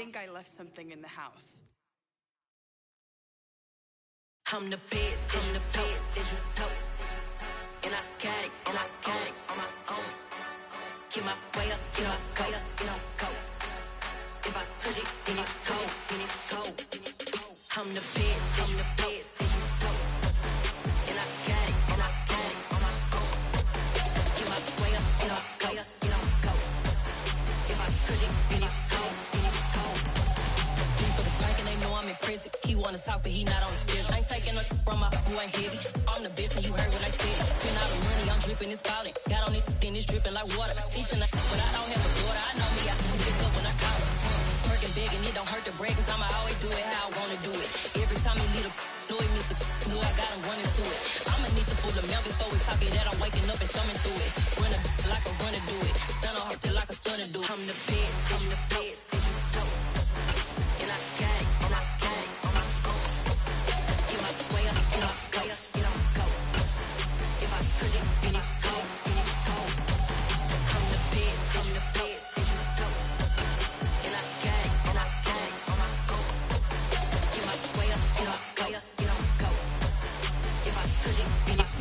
think I left something in the house. I'm the best, I'm the best, and I got it, and I got it on my own. Get my way up, get on go, get on go. If I touch it, then it's cold, then it's cold. I'm the best, I'm the best, and I got it, and I got it on my own. Get my way up, get on go, get on go. If I touch it, then it's cold, then it's cold. For the bank and they know I'm in prison. He wanna talk, but he not on the schedule. I ain't taking no from my who ain't heavy. I'm the best, and you heard what I said. Spend all the money, I'm dripping, it's falling. Got on it, then it's dripping like water. Teaching, but I don't have a daughter. I know me, I can pick up when I call her. Working big, and it don't hurt to break, cause I'ma always do it how I wanna do it. Every time he lead a do it, Mr. Knew I got him running to it. I'ma need to pull the mail before we talk it that I'm waking up and thumbing through it. Run a like a runner do it. Stun on her till like a stunner do it. I'm the best, I'm the best, and I got it, and I got it on my own. Get my way up, get on go, get on go. If I touch it, then it's cold, then it's cold. I'm the best, I'm the best, and I got it, and I got it on my own. Get my way up, get on go, get on go. If I touch it, then it's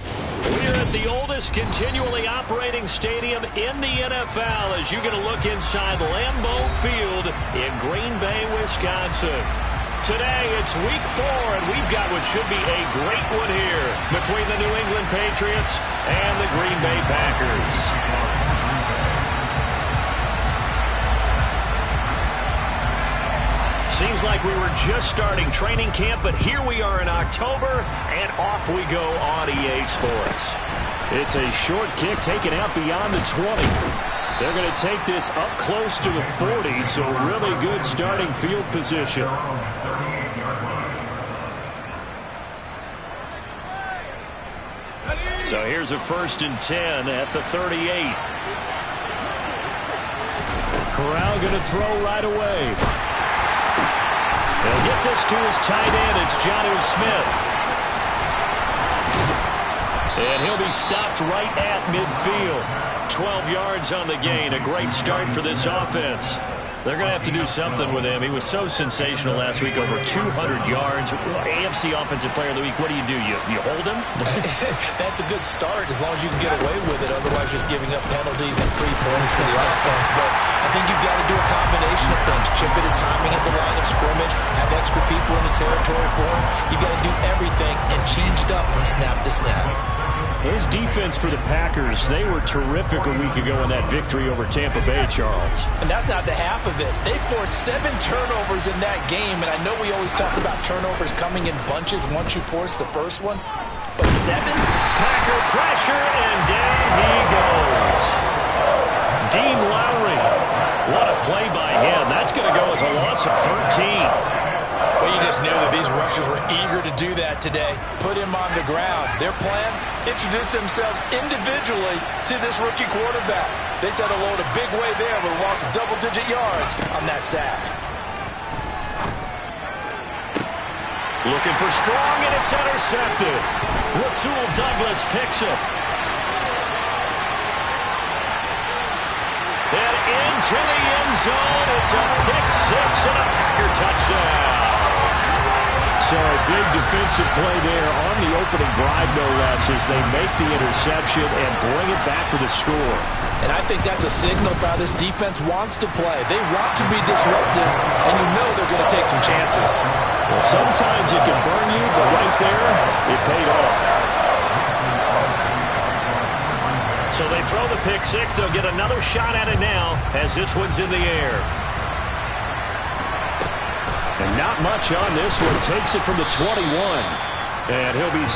We're at the oldest continually operating stadium in the NFL as you get a look inside Lambeau Field in Green Bay, Wisconsin. Today, it's week 4, and we've got what should be a great one here between the New England Patriots and the Green Bay Packers. Seems like we were just starting training camp, but here we are in October, and off we go on EA Sports. It's a short kick taken out beyond the 20. They're going to take this up close to the 40, so really good starting field position. So here's a 1st and 10 at the 38. Corral going to throw right away. He'll get this to his tight end. It's Jonnu Smith. And he'll be stopped right at midfield. 12 yards on the gain. A great start for this offense. They're going to have to do something with him. He was so sensational last week, over 200 yards. AFC Offensive Player of the Week, what do? You hold him? That's a good start as long as you can get away with it. Otherwise, just giving up penalties and free points for the offense. But I think you've got to do a combination of things. Chip at his timing at the line of scrimmage, have extra people in the territory for him. You've got to do everything and change it up from snap to snap. His defense for the Packers, they were terrific a week ago in that victory over Tampa Bay, Charles. And that's not the half of it. They forced 7 turnovers in that game, and I know we always talk about turnovers coming in bunches once you force the first one, but 7? Packer pressure, and down he goes. Dean Lowry, what a play by him. That's going to go as a loss of 13. Well, you just knew that these rushers were eager to do that today. Put him on the ground. Their plan, introduce themselves individually to this rookie quarterback. They said hello in a big way there, but lost double-digit yards on that sack. Looking for strong, and it's intercepted. Rasul Douglas picks it. And into the end zone. It's a pick 6 and a Packer touchdown. So a big defensive play there on the opening drive, no less, as they make the interception and bring it back for the score. And I think that's a signal for how this defense wants to play. They want to be disruptive, and you know they're going to take some chances. Well, sometimes it can burn you, but right there, it paid off. So they throw the pick 6. They'll get another shot at it now as this one's in the air. And not much on this one. Takes it from the 21. And he'll be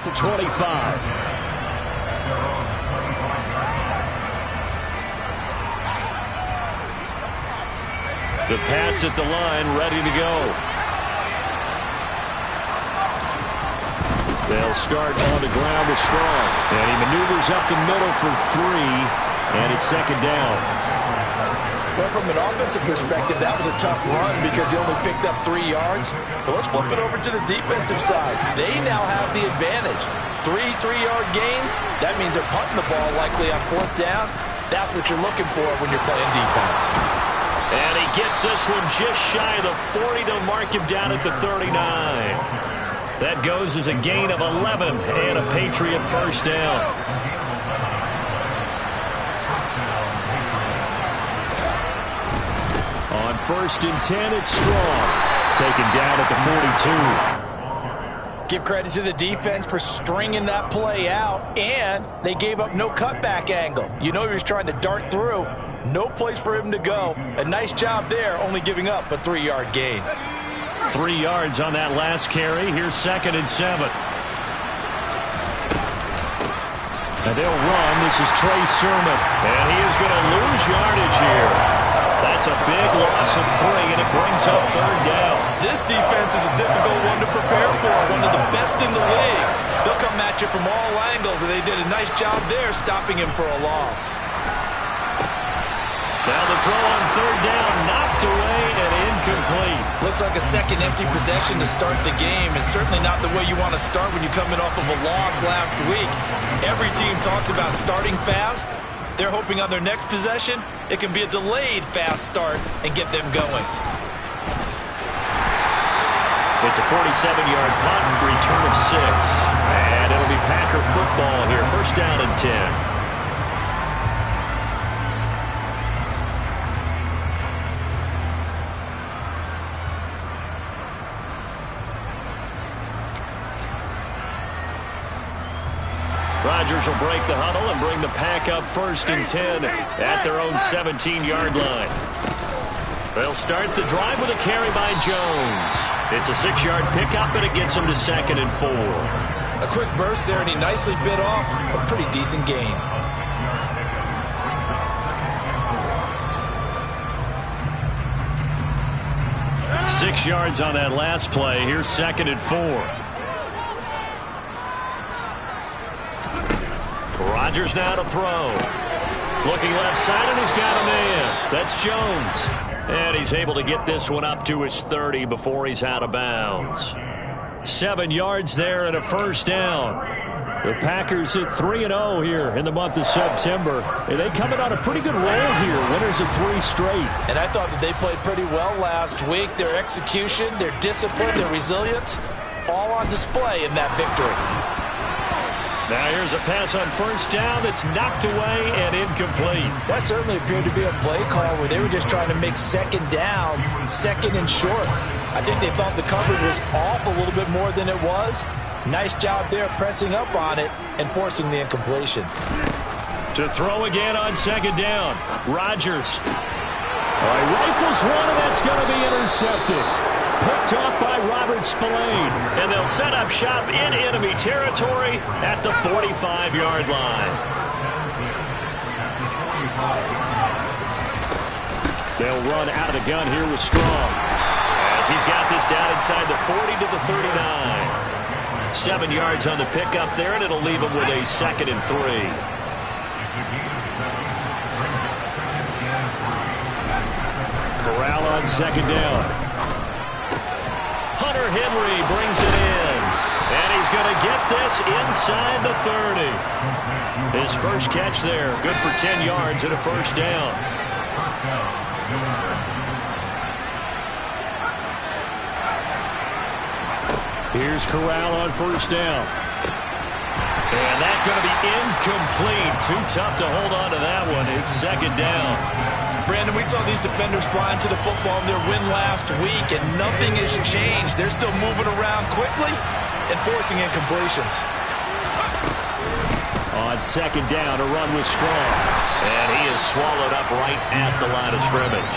the 25. The Pats at the line, ready to go. They'll start on the ground with Strong. And he maneuvers up the middle for 3, and it's second down. Well, from an offensive perspective, that was a tough run because they only picked up 3 yards. But let's flip it over to the defensive side. They now have the advantage. 3 3-yard gains, that means they're punting the ball likely on 4th down. That's what you're looking for when you're playing defense. And he gets this one just shy of the 40 to mark him down at the 39. That goes as a gain of 11 and a Patriot first down. On 1st and 10, it's Strong. Taken down at the 42. Give credit to the defense for stringing that play out, and they gave up no cutback angle. You know he was trying to dart through. No place for him to go. A nice job there, only giving up a 3-yard gain. 3 yards on that last carry. Here's 2nd and 7. And they'll run. This is Trey Sermon. And he is going to lose yardage here. That's a big loss of 3, and it brings up 3rd down. This defense is a difficult one to prepare for, one of the best in the league. They'll come at you from all angles, and they did a nice job there stopping him for a loss. Now the throw on 3rd down, knocked away and incomplete. Looks like a second empty possession to start the game, and certainly not the way you want to start when you're coming off of a loss last week. Every team talks about starting fast. They're hoping on their next possession, it can be a delayed fast start and get them going. It's a 47-yard punt, return of 6. And it'll be Packer football here, 1st down and 10. Rodgers will break the huddle and bring the Pack up 1st and 10 at their own 17-yard line. They'll start the drive with a carry by Jones. It's a 6-yard pickup, and it gets him to 2nd and 4. A quick burst there, and he nicely bit off a pretty decent gain. Six yards on that last play. Here's 2nd and 4. Rodgers now to throw. Looking left side, and he's got a man. That's Jones. And he's able to get this one up to his 30 before he's out of bounds. 7 yards there and a 1st down. The Packers at 3-0 here in the month of September. And they coming on a pretty good roll here. Winners of 3 straight. And I thought that they played pretty well last week. Their execution, their discipline, their resilience, all on display in that victory. Now here's a pass on 1st down that's knocked away and incomplete. That certainly appeared to be a play call where they were just trying to make 2nd down, 2nd and short. I think they thought the coverage was off a little bit more than it was. Nice job there pressing up on it and forcing the incompletion. To throw again on 2nd down, Rodgers. Rifles one, and that's going to be intercepted. Picked off by Robert Spillane. And they'll set up shop in enemy territory at the 45-yard line. They'll run out of the gun here with Strong, as he's got this down inside the 40 to the 39. 7 yards on the pickup there, and it'll leave him with a 2nd and 3. Corral on 2nd down. Hunter Henry brings it in, and he's going to get this inside the 30. His first catch there, good for 10 yards and a 1st down. Here's Corral on 1st down. And that's going to be incomplete. Too tough to hold on to that one. It's 2nd down. Brandon, we saw these defenders flying to the football in their win last week, and nothing has changed. They're still moving around quickly and forcing incompletions. On 2nd down, a run with Strong. And he is swallowed up right at the line of scrimmage.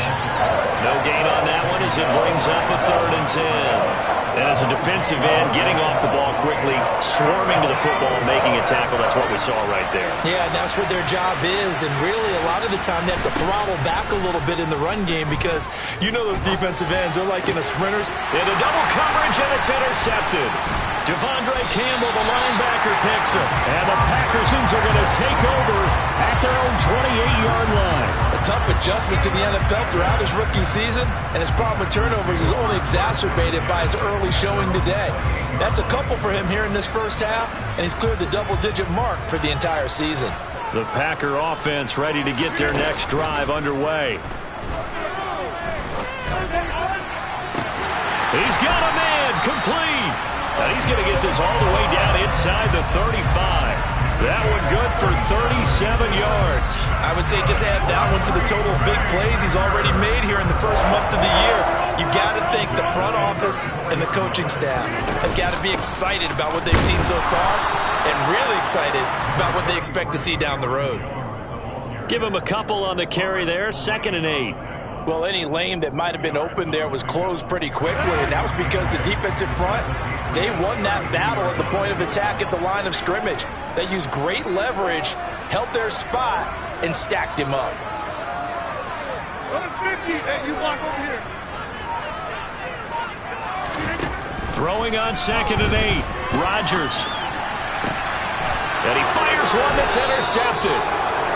No gain on that one as it brings up a 3rd and 10. And as a defensive end, getting off the ball quickly, swarming to the football, making a tackle, that's what we saw right there. Yeah, and that's what their job is. And really, a lot of the time, they have to throttle back a little bit in the run game because you know those defensive ends are like in a sprinters. Into double coverage, and it's intercepted. Devondre Campbell, the linebacker, picks him. And the Packersons are going to take over at their own 28-yard line. A tough adjustment to the NFL throughout his rookie season, and his problem with turnovers is only exacerbated by his early showing today. That's a couple for him here in this first half, and he's cleared the double-digit mark for the entire season. The Packer offense ready to get their next drive underway. He's got a man, complete. And he's going to get this all the way down inside the 35. That one good for 37 yards. I would say just add that one to the total of big plays he's already made here in the first month of the year. You've got to think the front office and the coaching staff have got to be excited about what they've seen so far and really excited about what they expect to see down the road. Give him a couple on the carry there, 2nd and 8. Well, any lane that might have been open there was closed pretty quickly, and that was because the defensive front, they won that battle at the point of attack at the line of scrimmage. They used great leverage, held their spot, and stacked him up. 150, hey, you walk over here. Throwing on 2nd and 8, Rodgers. And he fires one that's intercepted.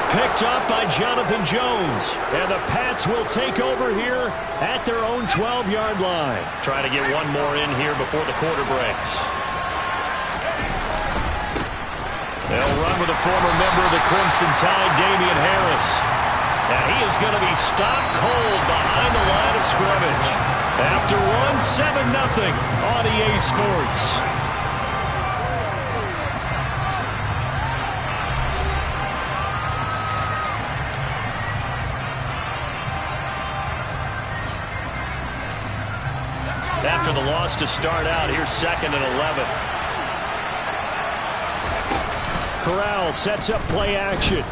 Picked up by Jonathan Jones. And the Pats will take over here at their own 12-yard line. Trying to get one more in here before the quarter breaks. They'll run with a former member of the Crimson Tide, Damian Harris. And he is going to be stopped cold behind the line of scrimmage. After one, 7-0 on EA Sports. After the loss to start out, here's 2nd and 11. Corral sets up play action.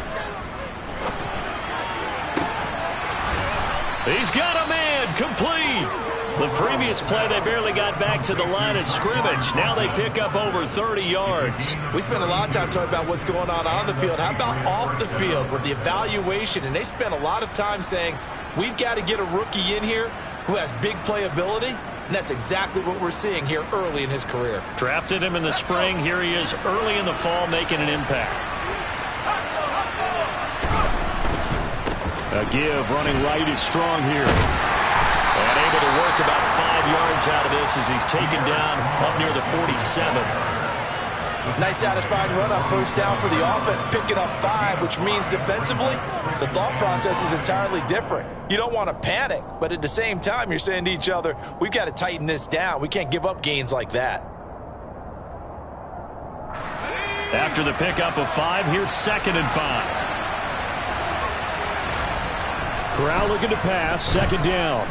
He's got a man, complete. The previous play, they barely got back to the line of scrimmage. Now they pick up over 30 yards. We spent a lot of time talking about what's going on the field. How about off the field with the evaluation? And they spent a lot of time saying, we've got to get a rookie in here who has big playability. And that's exactly what we're seeing here early in his career. Drafted him in the spring. Here he is early in the fall making an impact. A give running right is strong here. And able to work about 5 yards out of this as he's taken down up near the 47. Nice satisfying run up first down for the offense, picking up 5, which means defensively, the thought process is entirely different. You don't want to panic, but at the same time, you're saying to each other, we've got to tighten this down. We can't give up gains like that. After the pickup of 5, here's 2nd and 5. Corral looking to pass, 2nd down.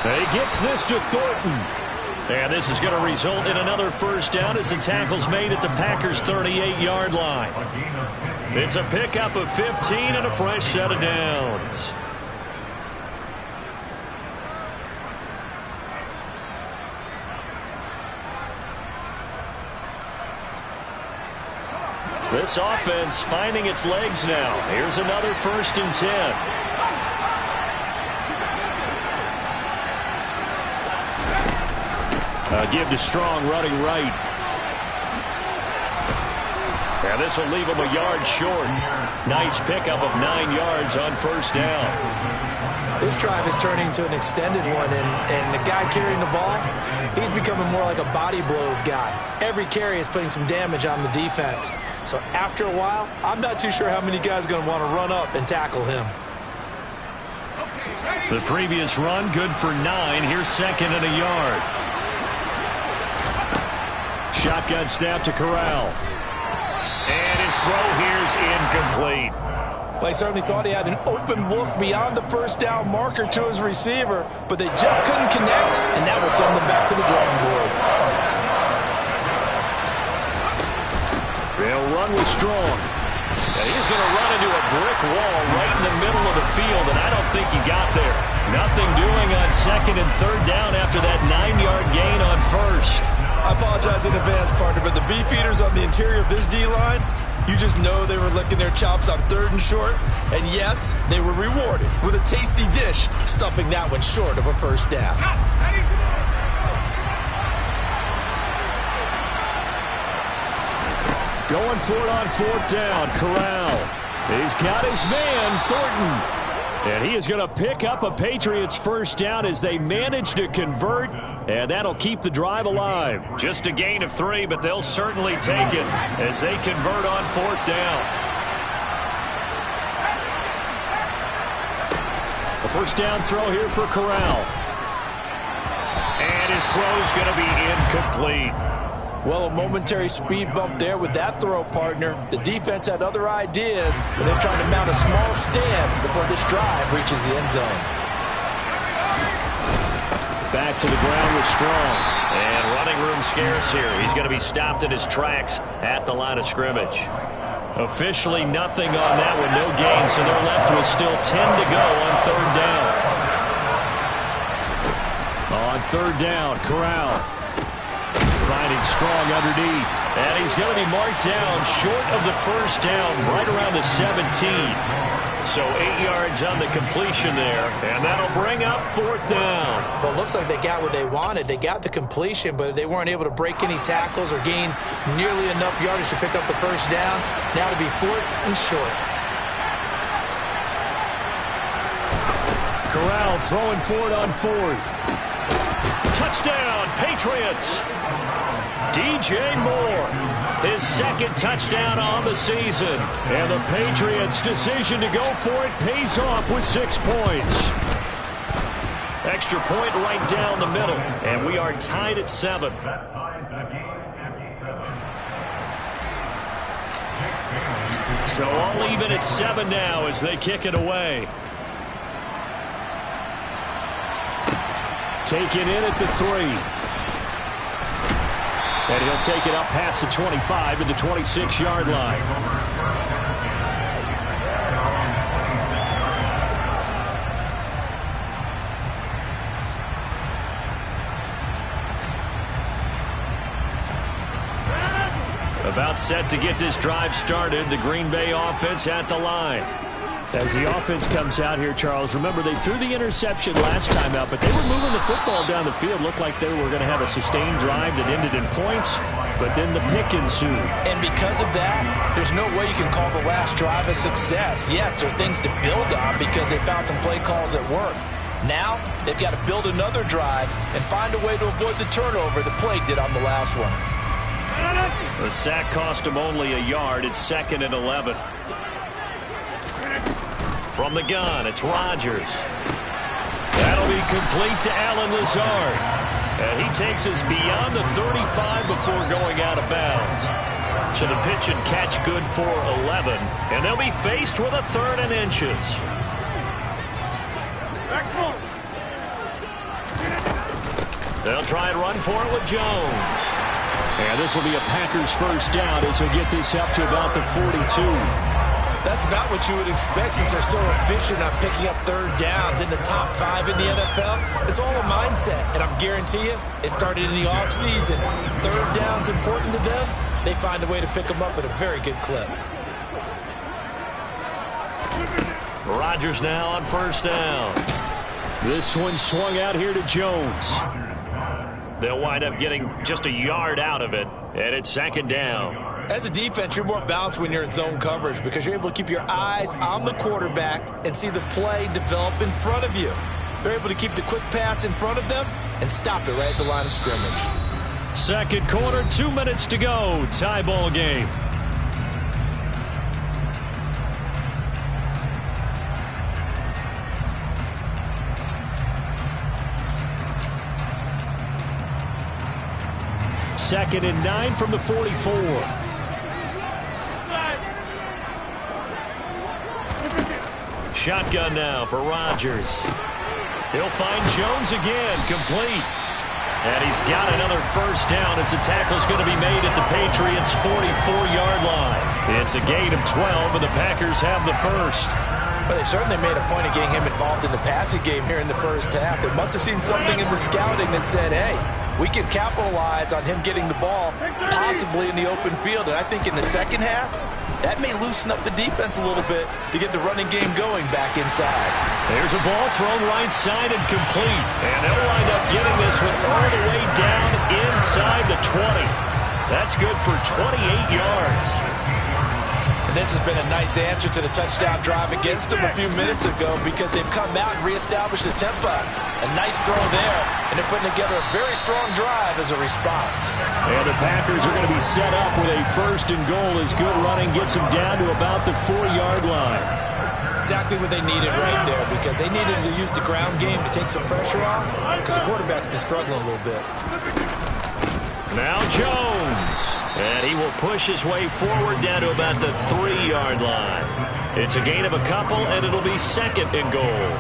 He gets this to Thornton. And this is going to result in another first down as the tackle's made at the Packers' 38-yard line. It's a pickup of 15 and a fresh set of downs. This offense finding its legs now. Here's another 1st and 10. Give to Strong running right. And this will leave him a yard short. Nice pickup of 9 yards on 1st down. This drive is turning into an extended one, and the guy carrying the ball, he's becoming more like a body blows guy. Every carry is putting some damage on the defense. So after a while, I'm not too sure how many guys are going to want to run up and tackle him. The previous run, good for 9. Here's 2nd and a yard. Shotgun snap to Corral. And his throw here's incomplete. Well, he certainly thought he had an open look beyond the first down marker to his receiver, but they just couldn't connect, and that will send them back to the drawing board. They'll run with Strong. And he's going to run into a brick wall right in the middle of the field, and I don't think he got there. Nothing doing on 2nd and 3rd down after that 9-yard gain on 1st. I apologize in advance, partner, but the beefeaters on the interior of this D-line, you just know they were licking their chops on 3rd and short. And yes, they were rewarded with a tasty dish, stuffing that one short of a first down. Going for it on fourth down. Corral. He's got his man, Thornton. And he is going to pick up a Patriots first down as they manage to convert. And that'll keep the drive alive. Just a gain of 3, but they'll certainly take it as they convert on fourth down. A first down throw here for Corral. And his throw's going to be incomplete. Well, a momentary speed bump there with that throw, partner. The defense had other ideas, but they're trying to mount a small stand before this drive reaches the end zone. Back to the ground with Strong. And running room scarce here. He's going to be stopped in his tracks at the line of scrimmage. Officially nothing on that one, no gain, so they're left with still 10 to go on third down. On third down, Corral. Finding Strong underneath. And he's going to be marked down short of the first down, right around the 17. So 8 yards on the completion there, and that'll bring up fourth down. Well, it looks like they got what they wanted. They got the completion, but they weren't able to break any tackles or gain nearly enough yardage to pick up the first down. Now to be fourth and short. Corral throwing forward on fourth. Touchdown, Patriots. DJ Moore, his second touchdown on the season. And the Patriots' decision to go for it pays off with 6 points. Extra point right down the middle. And we are tied at 7. So all even at 7 now as they kick it away. Taken in at the 3. And he'll take it up past the 25 to the 26-yard line. About set to get this drive started. The Green Bay offense at the line. As the offense comes out here, Charles, remember they threw the interception last time out, but they were moving the football down the field. Looked like they were going to have a sustained drive that ended in points, but then the pick ensued. And because of that, there's no way you can call the last drive a success. Yes, there are things to build on because they found some play calls that work. Now, they've got to build another drive and find a way to avoid the turnover the Plague did on the last one. The sack cost him only a yard. It's 2nd and 11. From the gun, it's Rodgers. That'll be complete to Allen Lazard. And he takes us beyond the 35 before going out of bounds. So the pitch and catch good for 11. And they'll be faced with a 3rd and inches. They'll try and run for it with Jones. And this will be a Packers first down as they get this up to about the 42. That's about what you would expect since they're so efficient on picking up third downs in the top 5 in the NFL. It's all a mindset, and I guarantee you it started in the offseason. Third down's important to them. They find a way to pick them up at a very good clip. Rodgers now on first down. This one swung out here to Jones. They'll wind up getting just a yard out of it, and it's 2nd down. As a defense, you're more balanced when you're in zone coverage because you're able to keep your eyes on the quarterback and see the play develop in front of you. They're able to keep the quick pass in front of them and stop it right at the line of scrimmage. Second quarter, 2 minutes to go. Tie ball game. Second and 9 from the 44. Shotgun now for Rodgers. He'll find Jones again, complete. And he's got another first down as the tackle's going to be made at the Patriots' 44-yard line. It's a gain of 12, and the Packers have the first. But they certainly made a point of getting him involved in the passing game here in the first half. They must have seen something in the scouting that said, hey, we can capitalize on him getting the ball possibly in the open field. And I think in the second half, that may loosen up the defense a little bit to get the running game going back inside. There's a ball thrown right side and complete. And they'll wind up getting this one all the way down inside the 20. That's good for 28 yards. And this has been a nice answer to the touchdown drive against them a few minutes ago because they've come out and reestablished the tempo. A nice throw there, and they're putting together a very strong drive as a response. And the Packers are going to be set up with a 1st and goal as good running gets them down to about the 4-yard line. Exactly what they needed right there because they needed to use the ground game to take some pressure off because the quarterback's been struggling a little bit. Now Jones, and he will push his way forward down to about the 3-yard line. It's a gain of a couple, and it'll be 2nd and goal.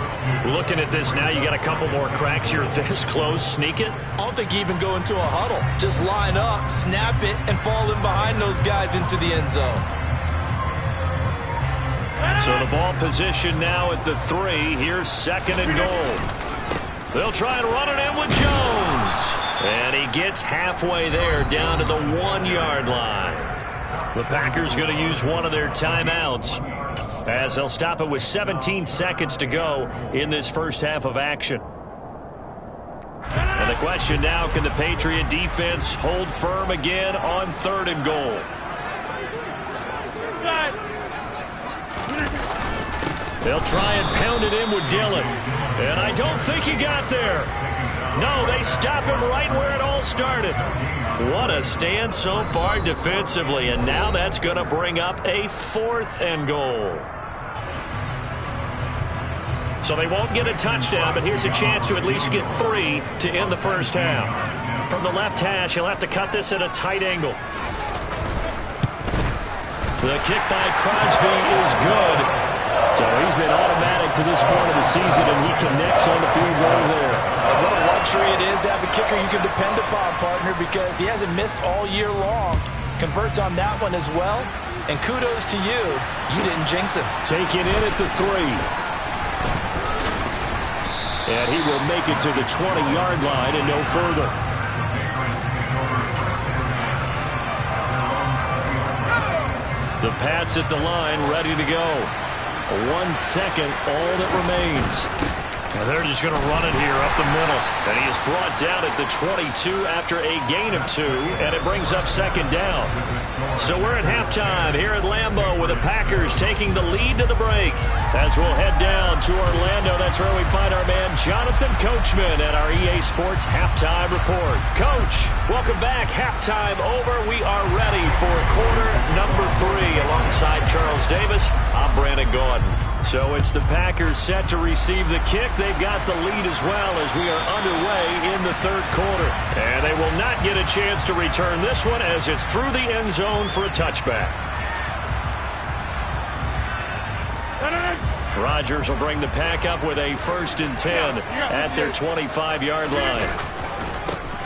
Looking at this now, you got a couple more cracks here this close. Sneak it? I don't think you even go into a huddle. Just line up, snap it, and fall in behind those guys into the end zone. So the ball position now at the 3. Here's 2nd and goal. They'll try and run it in with Jones. And he gets halfway there down to the 1-yard line. The Packers going to use one of their timeouts as they'll stop it with 17 seconds to go in this first half of action. And the question now, can the Patriot defense hold firm again on 3rd and goal? They'll try and pound it in with Dillon. And I don't think he got there. No, they stop him right where it all started. What a stand so far defensively, and now that's going to bring up a 4th and goal. So they won't get a touchdown, but here's a chance to at least get 3 to end the first half. From the left hash, he'll have to cut this at a tight angle. The kick by Crosby is good. So he's been automatic to this point of the season, and he connects on the field goal there. And what a luxury it is to have a kicker you can depend upon, partner, because he hasn't missed all year long. Converts on that one as well. And kudos to you. You didn't jinx him. Taken in at the 3. And he will make it to the 20-yard line and no further. The Pats at the line, ready to go. 1 second, all that remains. And they're just going to run it here up the middle. And he is brought down at the 22 after a gain of 2, and it brings up 2nd down. So we're at halftime here at Lambeau with the Packers taking the lead to the break. As we'll head down to Orlando, that's where we find our man Jonathan Coachman at our EA Sports Halftime Report. Coach, welcome back. Halftime over. We are ready for quarter number 3 alongside Charles Davis. I'm Brandon Gordon. So it's the Packers set to receive the kick. They've got the lead as well as we are underway in the 3rd quarter. And they will not get a chance to return this one as it's through the end zone for a touchback. Rodgers will bring the Pack up with a 1st and 10 at their 25-yard line.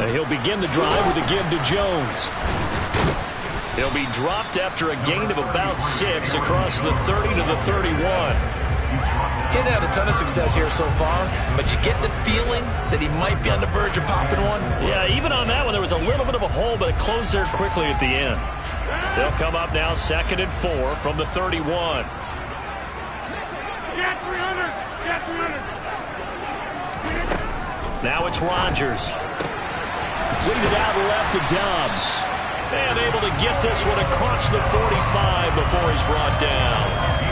And he'll begin the drive with a give to Jones. He'll be dropped after a gain of about 6 across the 30 to the 31. He hadn't had a ton of success here so far, but you get the feeling that he might be on the verge of popping one. Yeah, even on that one, there was a little bit of a hole, but it closed there quickly at the end. They'll come up now 2nd and 4 from the 31. Now it's Rodgers. Completed out left to Dobbs. And able to get this one across the 45 before he's brought down.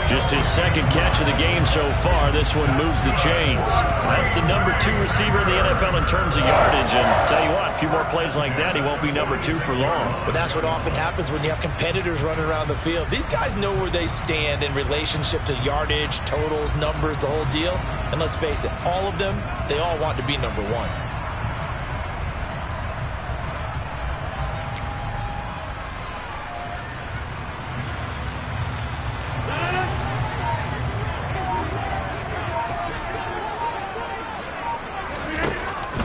Just his 2nd catch of the game so far. This one moves the chains. That's the number 2 receiver in the NFL in terms of yardage. And tell you what, a few more plays like that, he won't be number 2 for long. But that's what often happens when you have competitors running around the field. These guys know where they stand in relationship to yardage, totals, numbers, the whole deal. And let's face it, all of them, they all want to be number 1.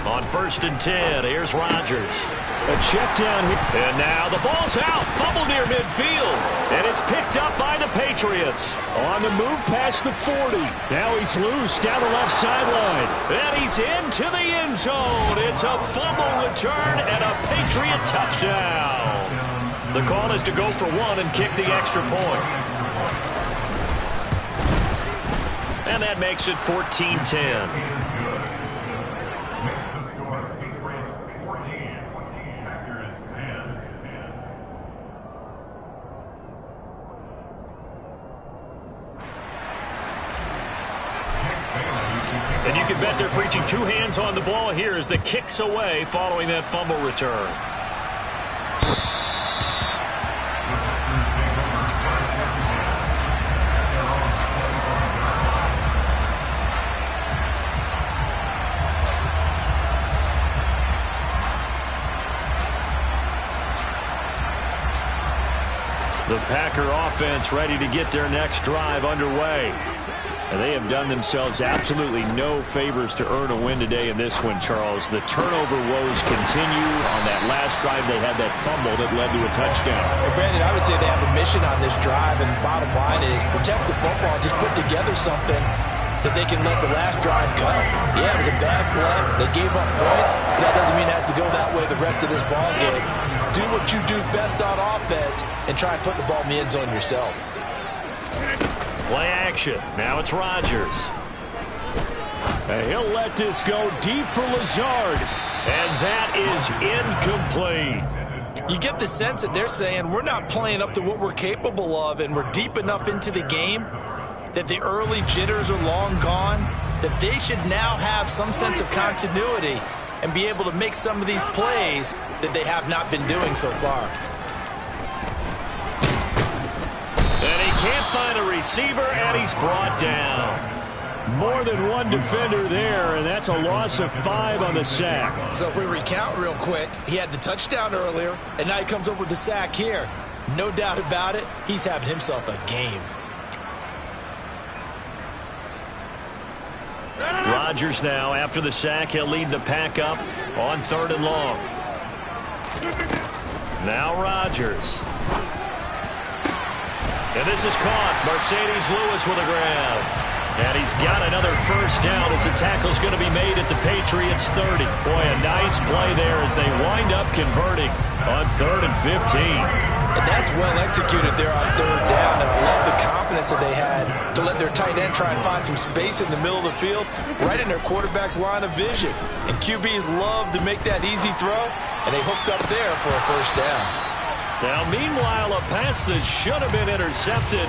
On 1st and 10, here's Rodgers. A check down here. And now the ball's out. Fumble near midfield. And it's picked up by the Patriots. On the move past the 40. Now he's loose down the left sideline. And he's into the end zone. It's a fumble return and a Patriot touchdown. The call is to go for 1 and kick the extra point. And that makes it 14-10. And you can bet they're preaching two hands on the ball here as the kicks away following that fumble return. The Packer offense ready to get their next drive underway. And they have done themselves absolutely no favors to earn a win today in this one, Charles. The turnover woes continue. On that last drive, they had that fumble that led to a touchdown. Well, Brandon, I would say they have a mission on this drive, and the bottom line is protect the football. Just put together something that they can let the last drive go. Yeah, it was a bad play. They gave up points. But that doesn't mean it has to go that way the rest of this ball game. Do what you do best on offense and try and put the ball in the end zone yourself. Play action. Now it's Rodgers. And he'll let this go deep for Lazard. And that is incomplete. You get the sense that they're saying we're not playing up to what we're capable of, and we're deep enough into the game that the early jitters are long gone, that they should now have some sense of continuity and be able to make some of these plays that they have not been doing so far. And he can't find a receiver, and he's brought down. More than one defender there, and that's a loss of 5 on the sack. So if we recount real quick, he had the touchdown earlier, and now he comes up with the sack here. No doubt about it, he's having himself a game. Rodgers now, after the sack, he'll lead the pack up on 3rd and long. Now Rodgers. And this is caught. Mercedes Lewis with a grab. And he's got another first down as the tackle's going to be made at the Patriots 30. Boy, a nice play there as they wind up converting on 3rd and 15. And that's well executed there on 3rd down, and I love the confidence that they had to let their tight end try and find some space in the middle of the field, right in their quarterback's line of vision. And QBs love to make that easy throw, and they hooked up there for a first down. Now, meanwhile, a pass that should have been intercepted,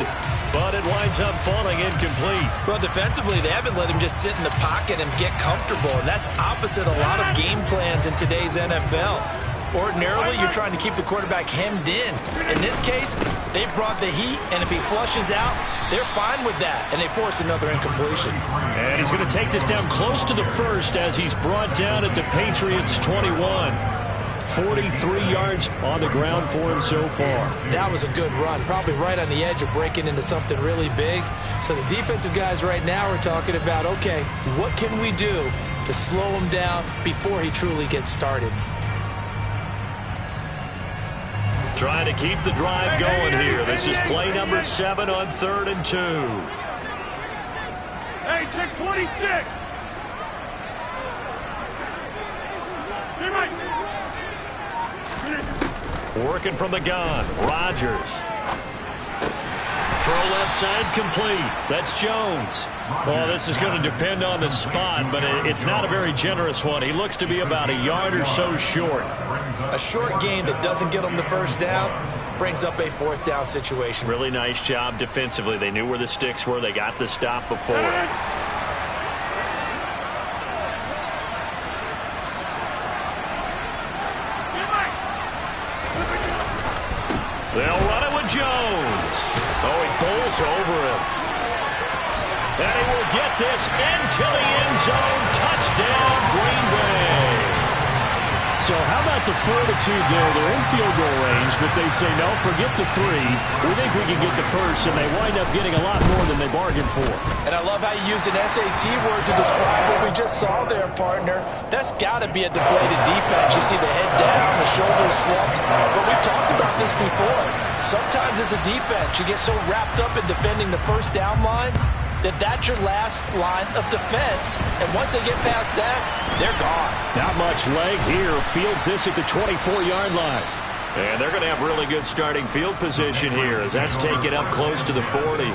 but it winds up falling incomplete. Well, defensively, they haven't let him just sit in the pocket and get comfortable, and that's opposite a lot of game plans in today's NFL. Ordinarily, you're trying to keep the quarterback hemmed in. In this case, they've brought the heat, and if he flushes out, they're fine with that, and they force another incompletion. And he's going to take this down close to the first as he's brought down at the Patriots 21. 43 yards on the ground for him so far. That was a good run, probably right on the edge of breaking into something really big. So the defensive guys right now are talking about, okay, what can we do to slow him down before he truly gets started? Trying to keep the drive going here. This is play number 7 on 3rd and 2. Hey, check 26. Working from the gun. Rodgers. Throw left side complete. That's Jones. Well, this is going to depend on the spot, but it's not a very generous one. He looks to be about a yard or so short. A short gain that doesn't get them the first down brings up a 4th down situation. Really nice job defensively. They knew where the sticks were. They got the stop before it. They'll run it with Jones. Oh, he bowls over him. And he will get this into the end zone. Touchdown, Green Bay. So how about the fortitude there? They're in field goal range, but they say, no, forget the 3. We think we can get the first, and they wind up getting a lot more than they bargained for. And I love how you used an SAT word to describe what we just saw there, partner. That's got to be a deflated defense. You see the head down, the shoulders slumped. But we've talked about this before. Sometimes as a defense, you get so wrapped up in defending the first down line that's your last line of defense. And once they get past that, they're gone. Not much leg here. Fields this at the 24-yard line. And they're going to have really good starting field position here as that's taken up close to the 40.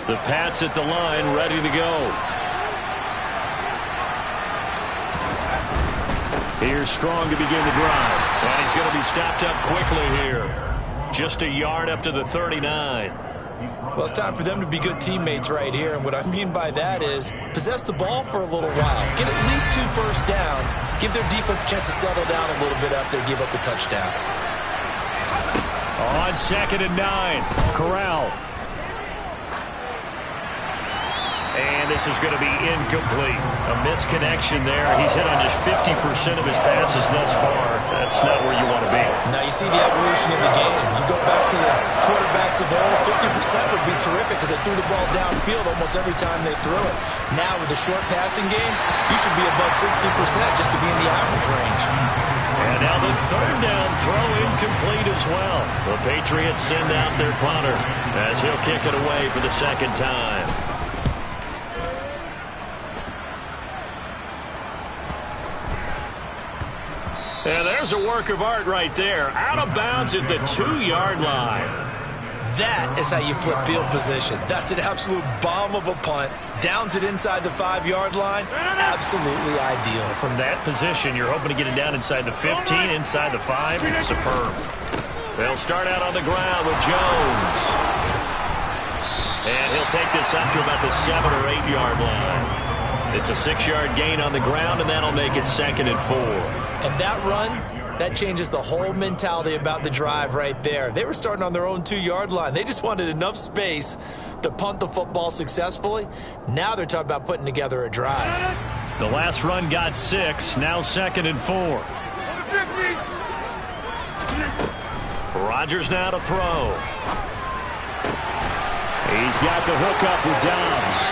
The Pats at the line, ready to go. Here's Strong to begin the drive. And he's going to be stopped up quickly here. Just a yard up to the 39. Well, it's time for them to be good teammates right here. And what I mean by that is possess the ball for a little while. Get at least 2 first downs. Give their defense a chance to settle down a little bit after they give up a touchdown. On 2nd and 9. Corral. And this is going to be incomplete. A misconnection there. He's hit on just 50% of his passes thus far. That's not where you want to be. Now you see the evolution of the game. You go back to the quarterbacks of old, 50% would be terrific because they threw the ball downfield almost every time they threw it. Now with the short passing game, you should be above 60% just to be in the average range. And now the 3rd down throw incomplete as well. The Patriots send out their punter as he'll kick it away for the 2nd time. And there's a work of art right there. Out of bounds at the 2-yard line. That is how you flip field position. That's an absolute bomb of a punt. Downs it inside the 5-yard line. Absolutely ideal. From that position, you're hoping to get it down inside the 15, inside the 5. Superb. They'll start out on the ground with Jones. And he'll take this up to about the 7 or 8-yard line. It's a 6-yard gain on the ground, and that'll make it 2nd and 4. And that run, that changes the whole mentality about the drive right there. They were starting on their own 2-yard line. They just wanted enough space to punt the football successfully. Now they're talking about putting together a drive. The last run got 6. Now 2nd and 4. Rodgers now to throw. He's got the hook up with Dobbs.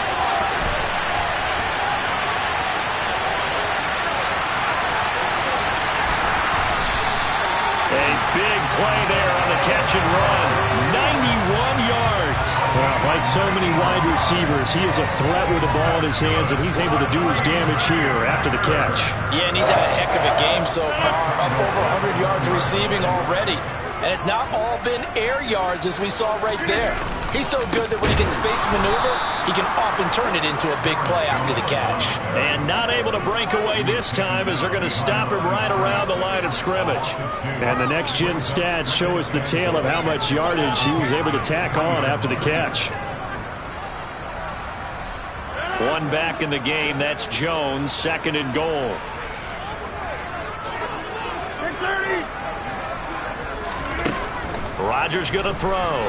A big play there on the catch and run. 91 yards. Well, like so many wide receivers, he is a threat with the ball in his hands, and he's able to do his damage here after the catch. Yeah, and he's had a heck of a game so far. Up over 100 yards receiving already. And it's not all been air yards as we saw right there. He's so good that when he can space maneuver, he can often turn it into a big play after the catch. And not able to break away this time as they're going to stop him right around the line of scrimmage. And the next-gen stats show us the tale of how much yardage he was able to tack on after the catch. One back in the game. That's Jones, 2nd and goal. Rodgers going to throw.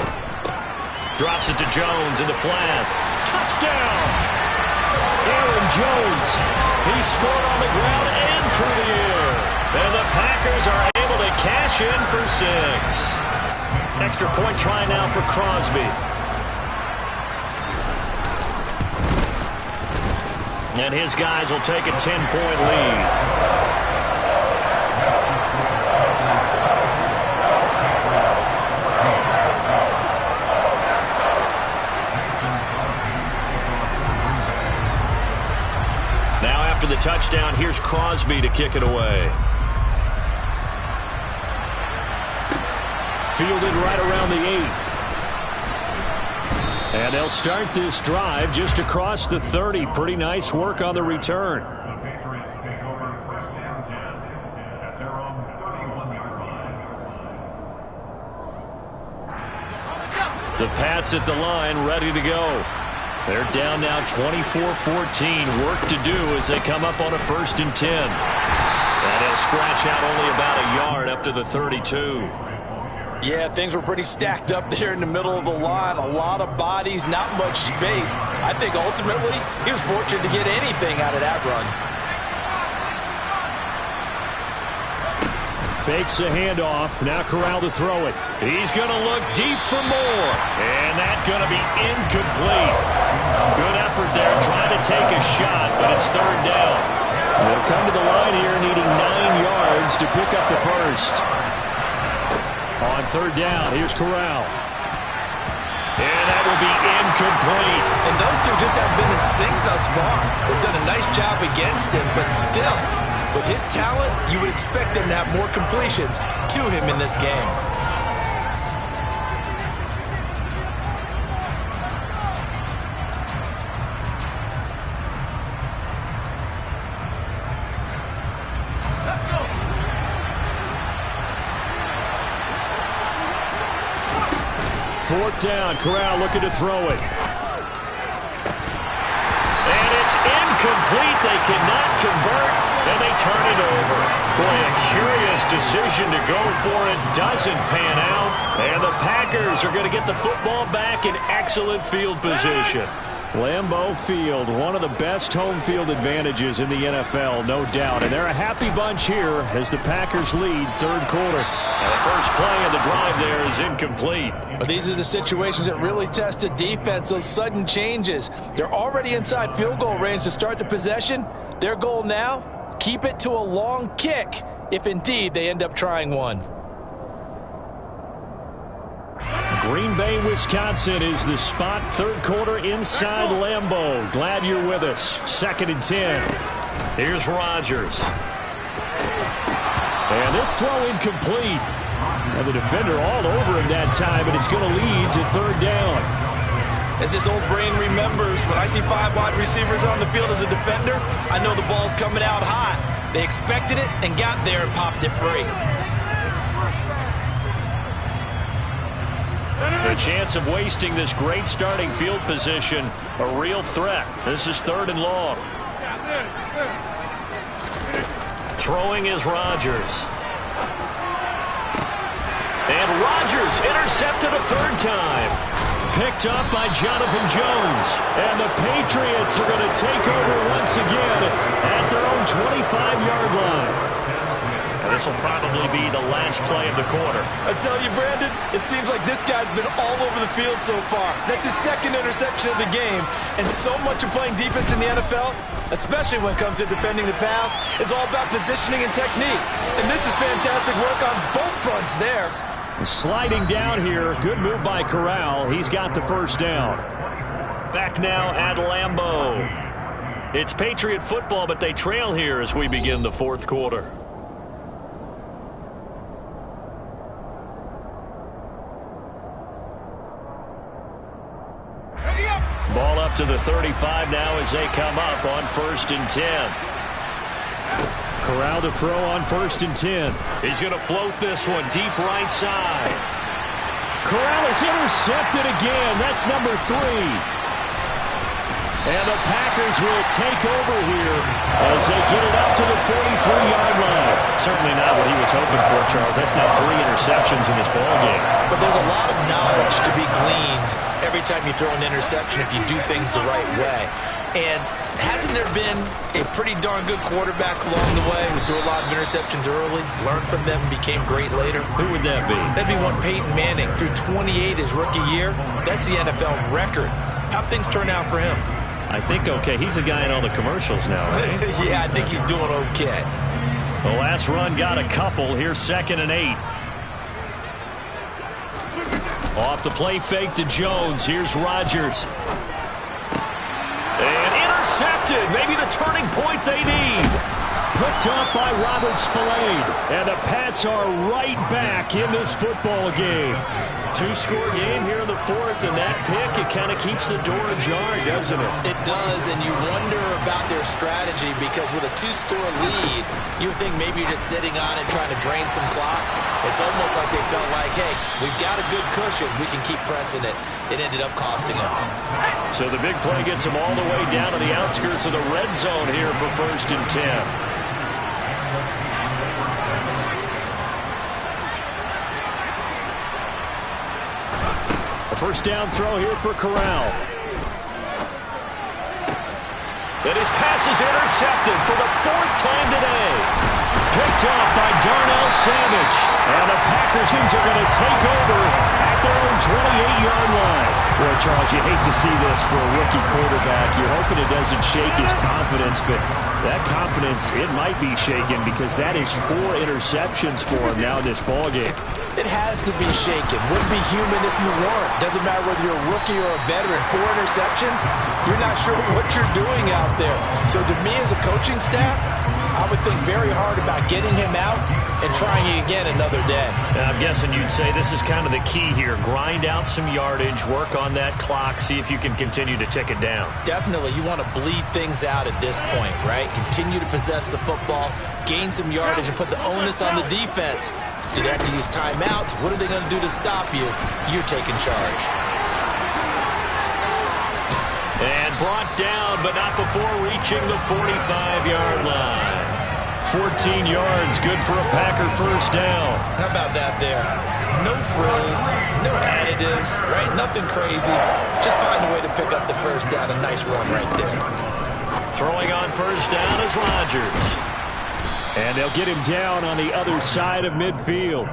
Drops it to Jones in the flat. Touchdown! Aaron Jones. He scored on the ground and through the air. And the Packers are able to cash in for 6. Extra point try now for Crosby. And his guys will take a 10-point lead. After the touchdown, here's Crosby to kick it away. Fielded right around the 8. And they'll start this drive just across the 30. Pretty nice work on the return. The Pats at the line, ready to go. They're down now 24-14. Work to do as they come up on a 1st and 10. And he'll scratch out only about a yard up to the 32. Yeah, things were pretty stacked up there in the middle of the line. A lot of bodies, not much space. I think ultimately he was fortunate to get anything out of that run. Fakes a handoff. Now Corral to throw it. He's going to look deep for more. And that's going to be incomplete. Good effort there trying to take a shot, but it's 3rd down. They'll come to the line here needing 9 yards to pick up the 1st. On 3rd down, here's Corral. And that will be incomplete. And those two just haven't been in sync thus far. They've done a nice job against him, but still, with his talent, you would expect him to have more completions to him in this game. Let's go. 4th down. Corral looking to throw it. And it's incomplete. They cannot convert, and they turn it over. Boy, a curious decision to go for it. Doesn't pan out. And the Packers are going to get the football back in excellent field position. Lambeau Field, one of the best home field advantages in the NFL, no doubt. And they're a happy bunch here as the Packers lead 3rd quarter. And the first play of the drive there is incomplete. But these are the situations that really test a defense, those sudden changes. They're already inside field goal range to start the possession. Their goal now, keep it to a long kick if indeed they end up trying one. Green Bay, Wisconsin is the spot. 3rd quarter inside Lambeau. Glad you're with us. 2nd and 10. Here's Rodgers. And this throw incomplete. Now the defender all over him that time, and it's going to lead to 3rd down. As this old brain remembers, when I see 5 wide receivers on the field as a defender, I know the ball's coming out hot. They expected it and got there and popped it free. The chance of wasting this great starting field position, a real threat. This is 3rd and long. Throwing is Rodgers. And Rodgers intercepted a 3rd time. Picked up by Jonathan Jones. And the Patriots are going to take over once again at their own 25-yard line. This will probably be the last play of the quarter. I tell you, Brandon, it seems like this guy's been all over the field so far. That's his 2nd interception of the game. And so much of playing defense in the NFL, especially when it comes to defending the pass, is all about positioning and technique. And this is fantastic work on both fronts there. Sliding down here. Good move by Corral. He's got the 1st down. Back now at Lambeau. It's Patriot football, but they trail here as we begin the 4th quarter. Ball up to the 35 now as they come up on 1st and 10. Corral to throw on 1st and 10. He's going to float this one deep right side. Corral is intercepted again. That's number 3. And the Packers will take over here as they get it up to the 43-yard line. Certainly not what he was hoping for, Charles. That's now 3 interceptions in this ballgame. But there's a lot of knowledge to be gleaned every time you throw an interception if you do things the right way. And hasn't there been a pretty darn good quarterback along the way who threw a lot of interceptions early, learned from them, became great later? Who would that be? That'd be one Peyton Manning. Threw 28 his rookie year. That's the NFL record. How'd things turn out for him? I think okay. He's a guy in all the commercials now, right? Yeah, I think he's doing okay. The last run got a couple. Here's 2nd and 8. Off the play fake to Jones. Here's Rodgers. And intercepted. Maybe the turning point they need. Picked up by Robert Spillane. And the Pats are right back in this football game. 2-score game here in the 4th, and that pick, it kind of keeps the door ajar, doesn't it? It does, and you wonder about their strategy because with a 2-score lead, you would think maybe you're just sitting on it trying to drain some clock. It's almost like they felt like, hey, we've got a good cushion. We can keep pressing it. It ended up costing them. So the big play gets them all the way down to the outskirts of the red zone here for 1st and 10. First down throw here for Corral. And his pass is intercepted for the 4th time today. Picked off by Darnell Savage. And the Packers are going to take over at their own 28-yard line. Boy, Charles, you hate to see this for a rookie quarterback. You're hoping it doesn't shake his confidence, but that confidence, it might be shaken because that is 4 interceptions for him now in this ballgame. It has to be shaken. Wouldn't be human if you weren't. Doesn't matter whether you're a rookie or a veteran. 4 interceptions, you're not sure what you're doing out there. So to me as a coaching staff, I would think very hard about getting him out and trying again another day. I'm guessing you'd say this is kind of the key here. Grind out some yardage, work on that clock, see if you can continue to tick it down. Definitely, you want to bleed things out at this point, right? Continue to possess the football, gain some yardage, and put the onus on the defense. Do they have to use timeouts? What are they going to do to stop you? You're taking charge. And brought down, but not before reaching the 45-yard line. 14 yards, good for a Packer first down. How about that there? No frills, no additives, right? Nothing crazy. Just find a way to pick up the first down. A nice run right there. Throwing on first down is Rodgers. And they'll get him down on the other side of midfield.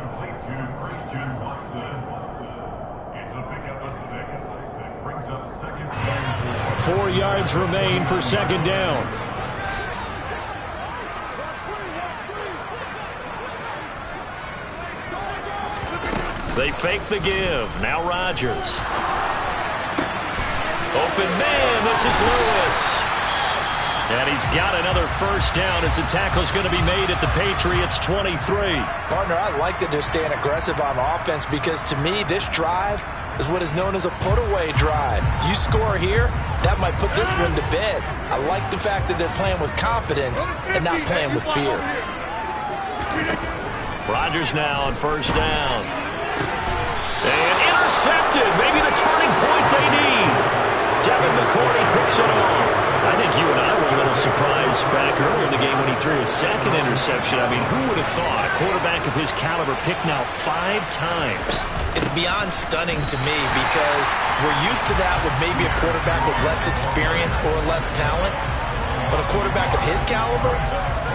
4 yards remain for second down. They fake the give. Now Rodgers. Open man. This is Lewis. And he's got another first down as the tackle's going to be made at the Patriots' 23. Partner, I like that they're staying aggressive on offense because to me, this drive is what is known as a put-away drive. You score here, that might put this one to bed. I like the fact that they're playing with confidence and not playing with fear. Rodgers now on first down. And intercepted. Maybe the turning point they need. Devin McCourty picks it off. I think you and I were a little surprised back earlier in the game when he threw his second interception. I mean, who would have thought a quarterback of his caliber picked now 5 times? It's beyond stunning to me because we're used to that with maybe a quarterback with less experience or less talent. But a quarterback of his caliber,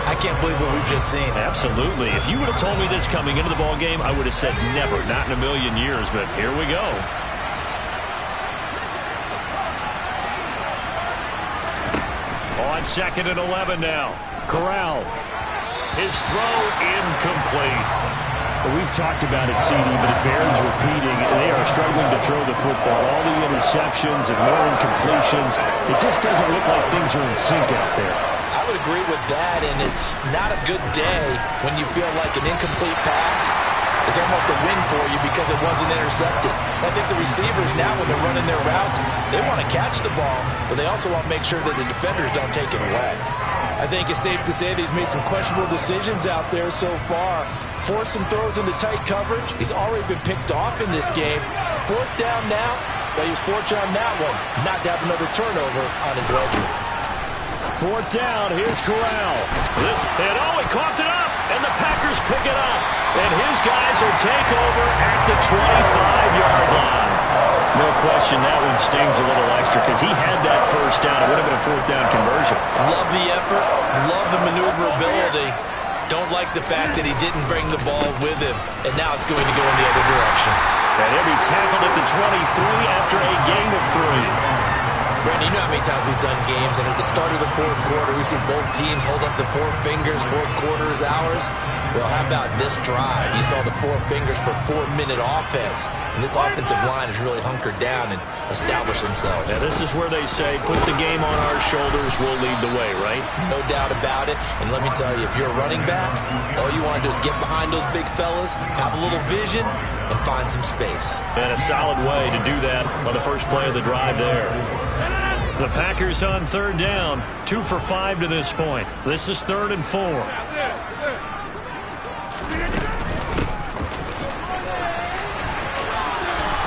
I can't believe what we've just seen. Absolutely. If you would have told me this coming into the ball game, I would have said never, not in a million years. But here we go. On 2nd and 11 now. Corral. His throw incomplete. Well, we've talked about it, CD, but it bears repeating. They are struggling to throw the football. All the interceptions and more incompletions. It just doesn't look like things are in sync out there. I would agree with that, and it's not a good day when you feel like an incomplete pass is almost a win for you because it wasn't intercepted. I think the receivers now, when they're running their routes, they want to catch the ball, but they also want to make sure that the defenders don't take it away. I think it's safe to say that he's made some questionable decisions out there so far. Forced some throws into tight coverage. He's already been picked off in this game. 4th down now, but he was fortunate on that one not to have another turnover on his ledger. 4th down, here's Corral. He coughed it up, and the Packers pick it up. And his guys will take over at the 25-yard line. No question, that one stings a little extra because he had that first down. It would have been a 4th down conversion. Love the effort, love the maneuverability. Don't like the fact that he didn't bring the ball with him, and now it's going to go in the other direction. And he'll be tackled at the 23 after a gain of 3. Brandon, you know how many times we've done games, and at the start of the 4th quarter, we see both teams hold up the 4 fingers, 4th quarter is ours. Well, how about this drive? You saw the 4 fingers for 4-minute offense, and this offensive line has really hunkered down and established themselves. Now, this is where they say, put the game on our shoulders, we'll lead the way, right? No doubt about it, and let me tell you, if you're a running back, all you want to do is get behind those big fellas, have a little vision, and find some space. And a solid way to do that on the first play of the drive there. The Packers on 3rd down, 2 for 5 to this point. This is 3rd and 4.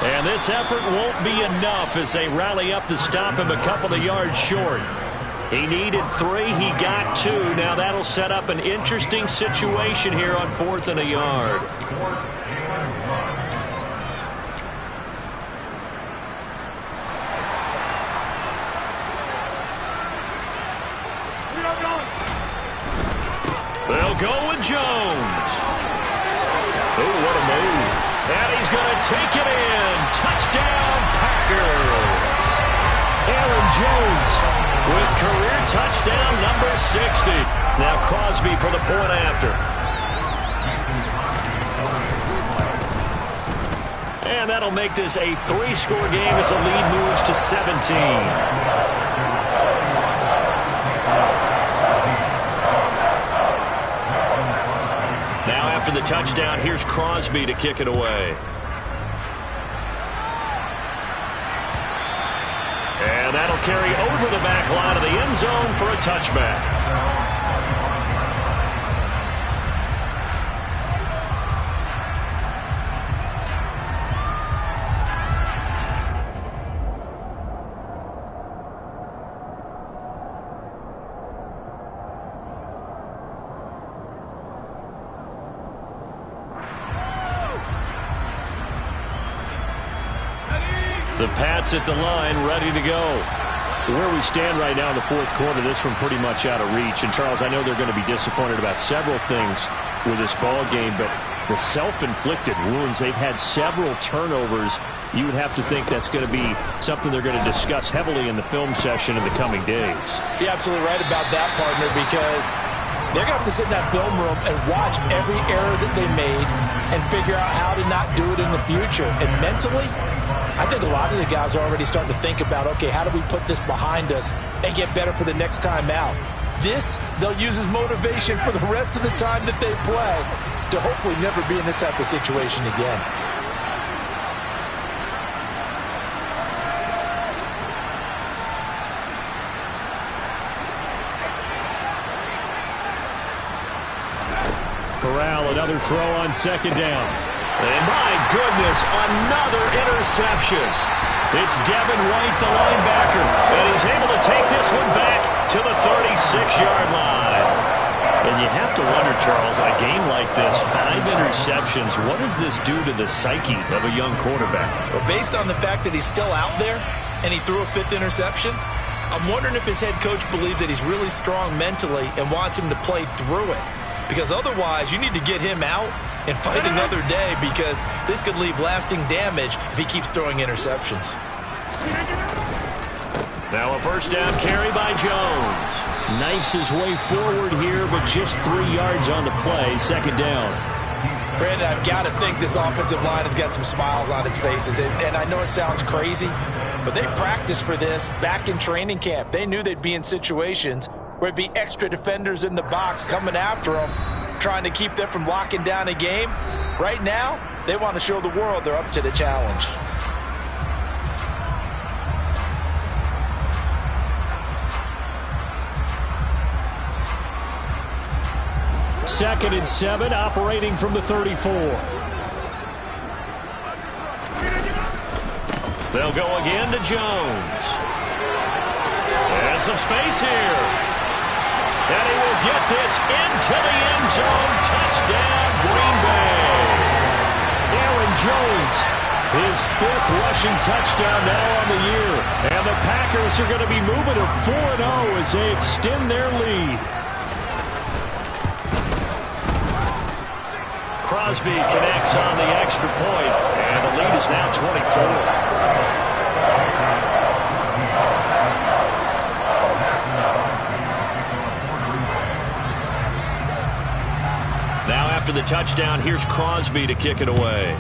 And this effort won't be enough as they rally up to stop him a couple of yards short. He needed 3, he got 2. Now that'll set up an interesting situation here on 4th and a yard. They'll go with Jones. Oh, what a move. And he's going to take it in. Touchdown, Packers. Aaron Jones with career touchdown number 60. Now Crosby for the point after. And that'll make this a 3-score game as the lead moves to 17. after the touchdown, here's Crosby to kick it away. And that'll carry over the back line of the end zone for a touchback. The Pats at the line, ready to go. Where we stand right now in the fourth quarter, this one pretty much out of reach. And, Charles, I know they're going to be disappointed about several things with this ball game, but the self-inflicted wounds, they've had several turnovers. You would have to think that's going to be something they're going to discuss heavily in the film session in the coming days. You're absolutely right about that, partner, because they're going to have to sit in that film room and watch every error that they made and figure out how to not do it in the future. And mentally, I think a lot of the guys are already starting to think about, okay, how do we put this behind us and get better for the next time out? This, they'll use as motivation for the rest of the time that they play to hopefully never be in this type of situation again. Corral, another throw on second down. And my goodness, another interception. It's Devin White, the linebacker, and he's able to take this one back to the 36-yard line. And you have to wonder, Charles, a game like this, 5 interceptions, what does this do to the psyche of a young quarterback? Well, based on the fact that he's still out there and he threw a 5th interception, I'm wondering if his head coach believes that he's really strong mentally and wants him to play through it. Because otherwise, you need to get him out and fight another day, because this could leave lasting damage if he keeps throwing interceptions. Now a first down carry by Jones. Knifes his way forward here, but just 3 yards on the play. Second down. Brandon, I've got to think this offensive line has got some smiles on its faces. And I know it sounds crazy, but they practiced for this back in training camp. They knew they'd be in situations where it'd be extra defenders in the box coming after them, trying to keep them from locking down a game. Right now, they want to show the world they're up to the challenge. Second and 7, operating from the 34. They'll go again to Jones. There's some space here. And he will get this into the end zone. Touchdown, Green Bay. Aaron Jones, his 5th rushing touchdown now on the year. And the Packers are going to be moving to 4-0 as they extend their lead. Crosby connects on the extra point, and the lead is now 24. Now after the touchdown, here's Crosby to kick it away.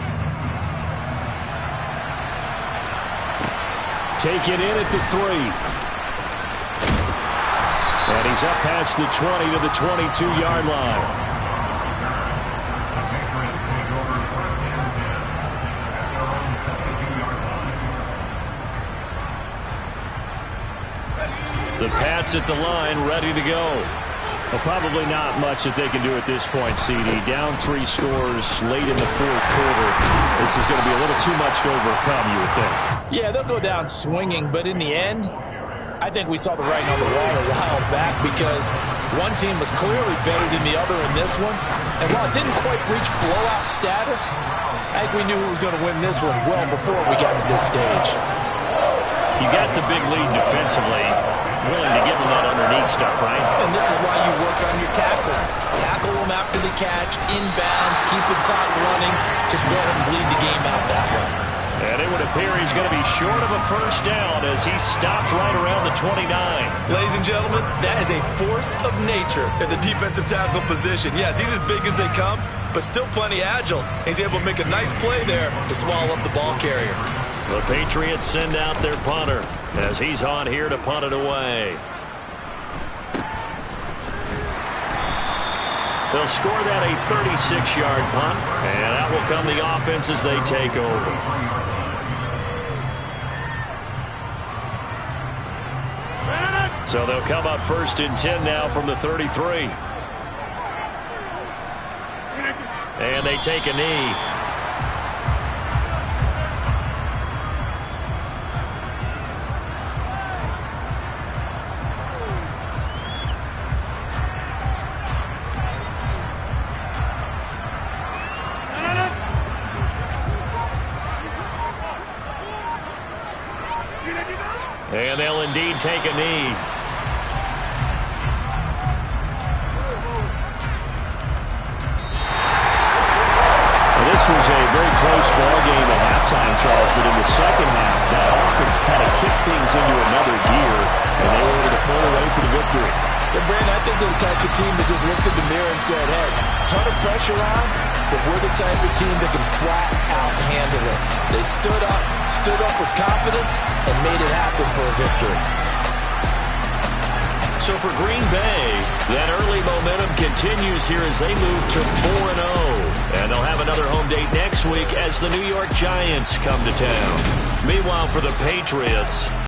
Take it in at the 3. And he's up past the 20 to the 22-yard line. The Pats at the line, ready to go. Well, probably not much that they can do at this point, CD. Down 3 scores late in the fourth quarter. This is going to be a little too much to overcome, you would think. Yeah, they'll go down swinging, but in the end, I think we saw the writing on the wall a while back, because one team was clearly better than the other in this one. And while it didn't quite reach blowout status, I think we knew who was going to win this one well before we got to this stage. You got the big lead defensively. Willing to give them that underneath stuff, right? And this is why you work on your tackling. Tackle them after the catch, inbounds, keep the clock running. Just go ahead and bleed the game out that way. And it would appear he's going to be short of a first down as he stopped right around the 29. Ladies and gentlemen, that is a force of nature at the defensive tackle position. Yes, he's as big as they come, but still plenty agile. He's able to make a nice play there to swallow up the ball carrier. The Patriots send out their punter as he's on here to punt it away. They'll score that a 36-yard punt, and that will come the offense as they take over. So they'll come up 1st and 10 now from the 33. And they take a knee. And they'll indeed take a knee. This was a very close ball game at halftime, Charles, but in the second half, that offense kind of kicked things into another gear, and they were able to pull away for the victory. Yeah, Brandon, I think they're the type of team that just looked in the mirror and said, hey, ton of pressure on, but we're the type of team that can flat out handle it. They stood up with confidence, and made it happen for a victory. So for Green Bay, that early momentum continues here as they move to 4-0. And they'll have another home date next week as the New York Giants come to town. Meanwhile, for the Patriots,